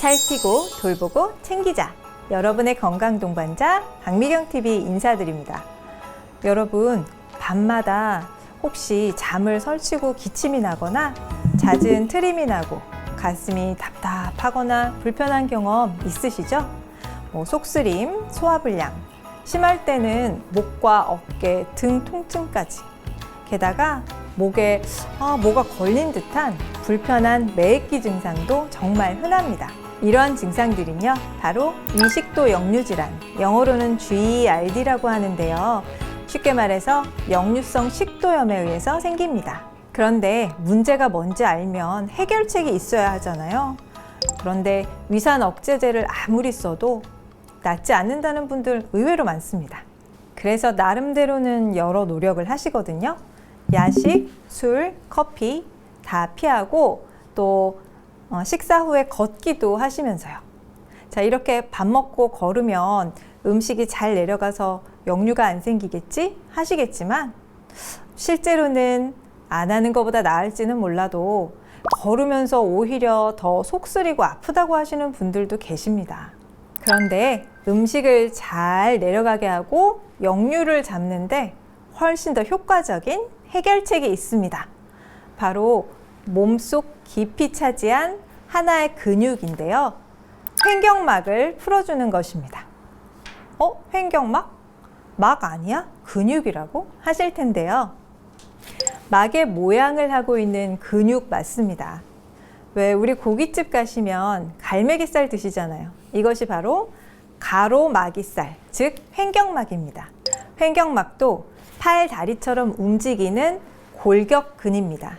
살피고 돌보고 챙기자. 여러분의 건강 동반자 박미경TV 인사드립니다. 여러분, 밤마다 혹시 잠을 설치고 기침이 나거나 잦은 트림이 나고 가슴이 답답하거나 불편한 경험 있으시죠? 속쓰림, 소화불량, 심할 때는 목과 어깨, 등 통증까지. 게다가 목에 뭐가 걸린 듯한 불편한 매액기 증상도 정말 흔합니다. 이러한 증상들은요, 바로 위식도 역류질환, 영어로는 GERD라고 하는데요. 쉽게 말해서 역류성 식도염에 의해서 생깁니다. 그런데 문제가 뭔지 알면 해결책이 있어야 하잖아요. 그런데 위산 억제제를 아무리 써도 낫지 않는다는 분들 의외로 많습니다. 그래서 나름대로는 여러 노력을 하시거든요. 야식, 술, 커피 다 피하고 또 식사 후에 걷기도 하시면서요. 자, 이렇게 밥 먹고 걸으면 음식이 잘 내려가서 역류가 안 생기겠지 하시겠지만 실제로는 안 하는 것보다 나을지는 몰라도 걸으면서 오히려 더 속쓰리고 아프다고 하시는 분들도 계십니다. 그런데 음식을 잘 내려가게 하고 역류를 잡는데 훨씬 더 효과적인 해결책이 있습니다. 바로 몸속 깊이 차지한 하나의 근육인데요. 횡격막을 풀어주는 것입니다. 횡격막? 막 아니야? 근육이라고? 하실 텐데요. 막의 모양을 하고 있는 근육 맞습니다. 왜 우리 고깃집 가시면 갈매기살 드시잖아요. 이것이 바로 가로막이살, 즉 횡격막입니다. 횡격막도 팔, 다리처럼 움직이는 골격근입니다.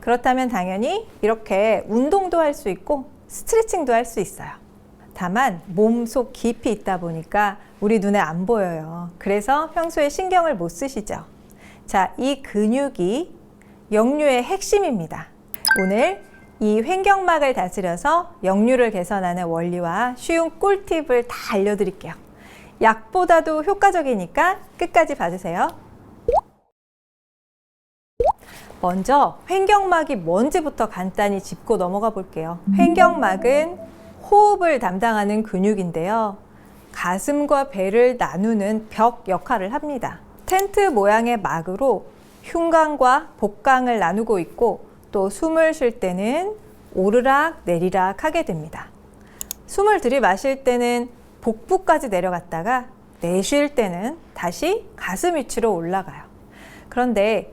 그렇다면 당연히 이렇게 운동도 할 수 있고 스트레칭도 할 수 있어요. 다만 몸속 깊이 있다 보니까 우리 눈에 안 보여요. 그래서 평소에 신경을 못 쓰시죠. 자, 이 근육이 역류의 핵심입니다. 오늘 이 횡격막을 다스려서 역류를 개선하는 원리와 쉬운 꿀팁을 다 알려드릴게요. 약보다도 효과적이니까 끝까지 봐주세요. 먼저 횡격막이 뭔지부터 간단히 짚고 넘어가 볼게요. 횡격막은 호흡을 담당하는 근육인데요. 가슴과 배를 나누는 벽 역할을 합니다. 텐트 모양의 막으로 흉곽과 복강을 나누고 있고 또 숨을 쉴 때는 오르락 내리락 하게 됩니다. 숨을 들이마실 때는 복부까지 내려갔다가 내쉴 때는 다시 가슴 위치로 올라가요. 그런데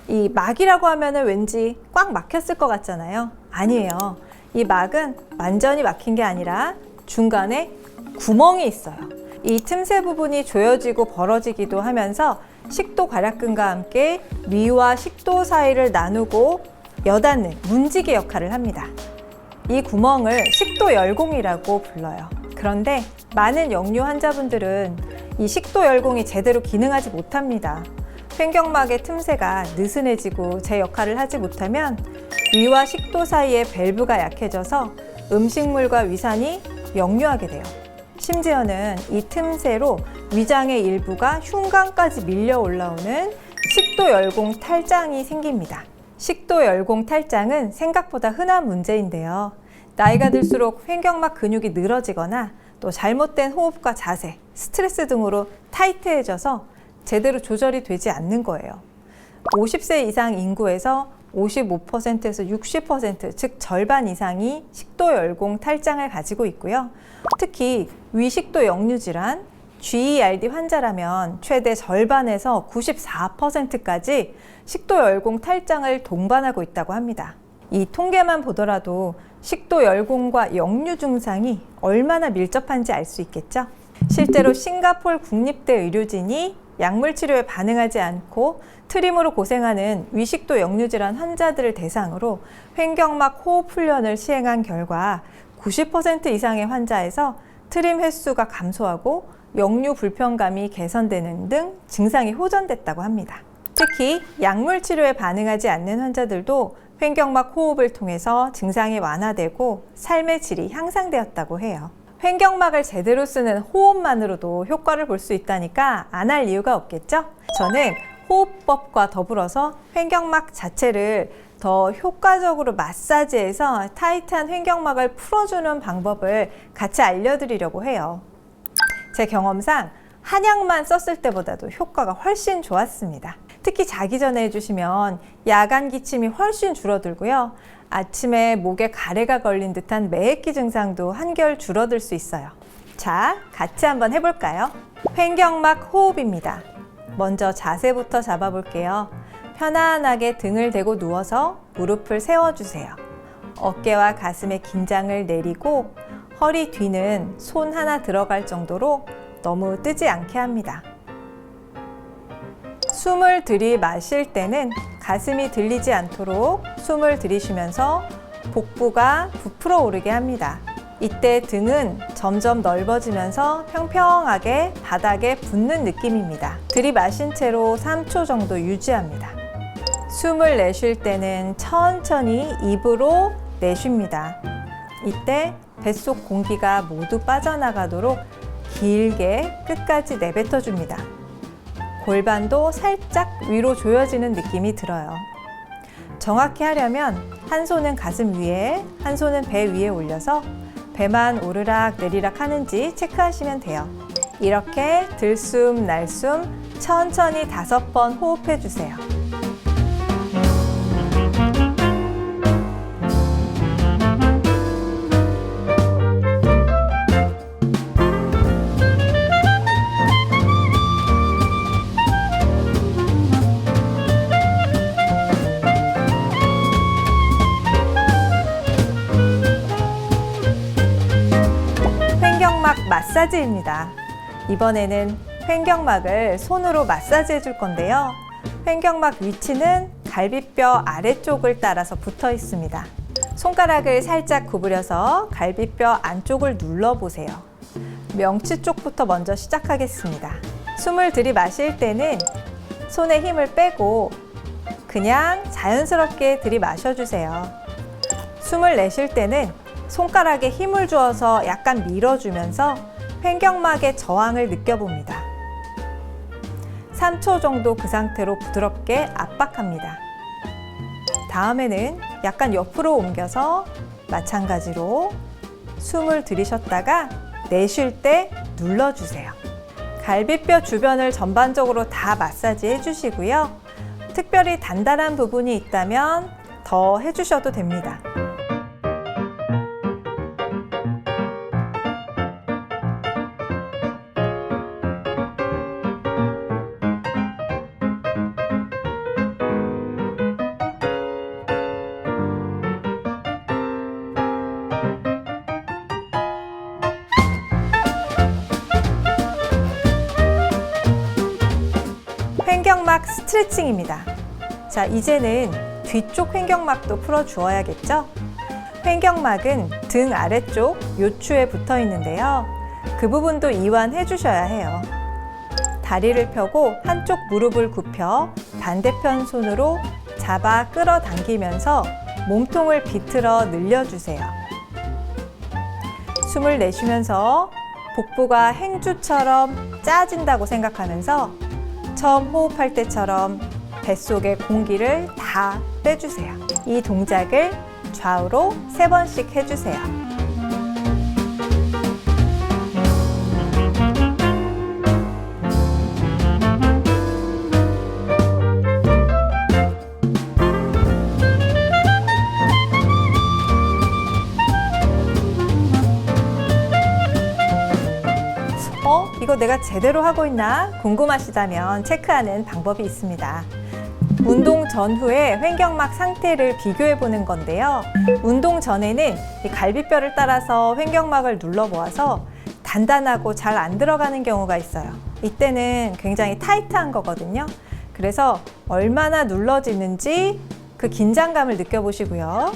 이 막이라고 하면은 왠지 꽉 막혔을 것 같잖아요. 아니에요. 이 막은 완전히 막힌 게 아니라 중간에 구멍이 있어요. 이 틈새 부분이 조여지고 벌어지기도 하면서 식도 괄약근과 함께 위와 식도 사이를 나누고 여닫는 문지기 역할을 합니다. 이 구멍을 식도열공이라고 불러요. 그런데 많은 역류 환자분들은 이 식도열공이 제대로 기능하지 못합니다. 횡격막의 틈새가 느슨해지고 제 역할을 하지 못하면 위와 식도 사이의 밸브가 약해져서 음식물과 위산이 역류하게 돼요. 심지어는 이 틈새로 위장의 일부가 흉곽까지 밀려 올라오는 식도열공 탈장이 생깁니다. 식도열공 탈장은 생각보다 흔한 문제인데요. 나이가 들수록 횡격막 근육이 늘어지거나 또 잘못된 호흡과 자세, 스트레스 등으로 타이트해져서 제대로 조절이 되지 않는 거예요. 50세 이상 인구에서 55%에서 60%, 즉 절반 이상이 식도열공 탈장을 가지고 있고요. 특히 위식도 역류질환, GERD 환자라면 최대 절반에서 94%까지 식도열공 탈장을 동반하고 있다고 합니다. 이 통계만 보더라도 식도열공과 역류 증상이 얼마나 밀접한지 알 수 있겠죠? 실제로 싱가포르 국립대 의료진이 약물 치료에 반응하지 않고 트림으로 고생하는 위식도 역류질환 환자들을 대상으로 횡격막 호흡 훈련을 시행한 결과 90% 이상의 환자에서 트림 횟수가 감소하고 역류 불편감이 개선되는 등 증상이 호전됐다고 합니다. 특히 약물 치료에 반응하지 않는 환자들도 횡격막 호흡을 통해서 증상이 완화되고 삶의 질이 향상되었다고 해요. 횡격막을 제대로 쓰는 호흡만으로도 효과를 볼 수 있다니까 안 할 이유가 없겠죠? 저는 호흡법과 더불어서 횡격막 자체를 더 효과적으로 마사지해서 타이트한 횡격막을 풀어주는 방법을 같이 알려드리려고 해요. 제 경험상 한약만 썼을 때보다도 효과가 훨씬 좋았습니다. 특히 자기 전에 해주시면 야간 기침이 훨씬 줄어들고요. 아침에 목에 가래가 걸린 듯한 매액기 증상도 한결 줄어들 수 있어요. 자, 같이 한번 해볼까요? 횡격막 호흡입니다. 먼저 자세부터 잡아볼게요. 편안하게 등을 대고 누워서 무릎을 세워주세요. 어깨와 가슴의 긴장을 내리고 허리 뒤는 손 하나 들어갈 정도로 너무 뜨지 않게 합니다. 숨을 들이마실 때는 가슴이 들리지 않도록 숨을 들이쉬면서 복부가 부풀어 오르게 합니다. 이때 등은 점점 넓어지면서 평평하게 바닥에 붙는 느낌입니다. 들이마신 채로 3초 정도 유지합니다. 숨을 내쉴 때는 천천히 입으로 내쉽니다. 이때 뱃속 공기가 모두 빠져나가도록 길게 끝까지 내뱉어 줍니다. 골반도 살짝 위로 조여지는 느낌이 들어요. 정확히 하려면 한 손은 가슴 위에, 한 손은 배 위에 올려서 배만 오르락 내리락 하는지 체크하시면 돼요. 이렇게 들숨 날숨 천천히 5번 호흡해 주세요. 마사지입니다. 이번에는 횡격막을 손으로 마사지 해줄 건데요. 횡격막 위치는 갈비뼈 아래쪽을 따라서 붙어 있습니다. 손가락을 살짝 구부려서 갈비뼈 안쪽을 눌러보세요. 명치 쪽부터 먼저 시작하겠습니다. 숨을 들이마실 때는 손에 힘을 빼고 그냥 자연스럽게 들이마셔주세요. 숨을 내쉴 때는 손가락에 힘을 주어서 약간 밀어주면서 횡격막의 저항을 느껴봅니다. 3초 정도 그 상태로 부드럽게 압박합니다. 다음에는 약간 옆으로 옮겨서 마찬가지로 숨을 들이쉬었다가 내쉴 때 눌러주세요. 갈비뼈 주변을 전반적으로 다 마사지 해주시고요. 특별히 단단한 부분이 있다면 더 해주셔도 됩니다. 횡격막 스트레칭입니다. 자, 이제는 뒤쪽 횡격막도 풀어 주어야겠죠? 횡격막은 등 아래쪽 요추에 붙어 있는데요. 그 부분도 이완해 주셔야 해요. 다리를 펴고 한쪽 무릎을 굽혀 반대편 손으로 잡아 끌어당기면서 몸통을 비틀어 늘려주세요. 숨을 내쉬면서 복부가 행주처럼 짜진다고 생각하면서 처음 호흡할 때처럼 뱃속의 공기를 다 빼주세요. 이 동작을 좌우로 3번씩 해주세요. 이거 내가 제대로 하고 있나 궁금하시다면 체크하는 방법이 있습니다. 운동 전후에 횡격막 상태를 비교해 보는 건데요. 운동 전에는 이 갈비뼈를 따라서 횡격막을 눌러보아서 단단하고 잘 안 들어가는 경우가 있어요. 이때는 굉장히 타이트한 거거든요. 그래서 얼마나 눌러지는지 그 긴장감을 느껴보시고요.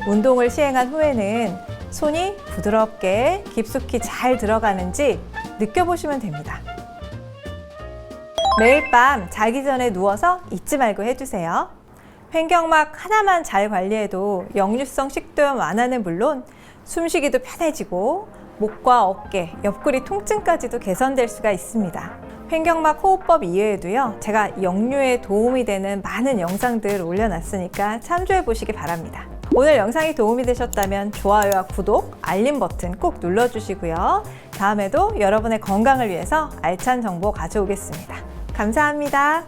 운동을 시행한 후에는 손이 부드럽게 깊숙이 잘 들어가는지 느껴보시면 됩니다. 매일 밤 자기 전에 누워서 잊지 말고 해주세요. 횡격막 하나만 잘 관리해도 역류성 식도염 완화는 물론 숨쉬기도 편해지고 목과 어깨, 옆구리 통증까지도 개선될 수가 있습니다. 횡격막 호흡법 이외에도요, 제가 역류에 도움이 되는 많은 영상들 올려놨으니까 참조해 보시기 바랍니다. 오늘 영상이 도움이 되셨다면 좋아요와 구독, 알림 버튼 꼭 눌러주시고요. 다음에도 여러분의 건강을 위해서 알찬 정보 가져오겠습니다. 감사합니다.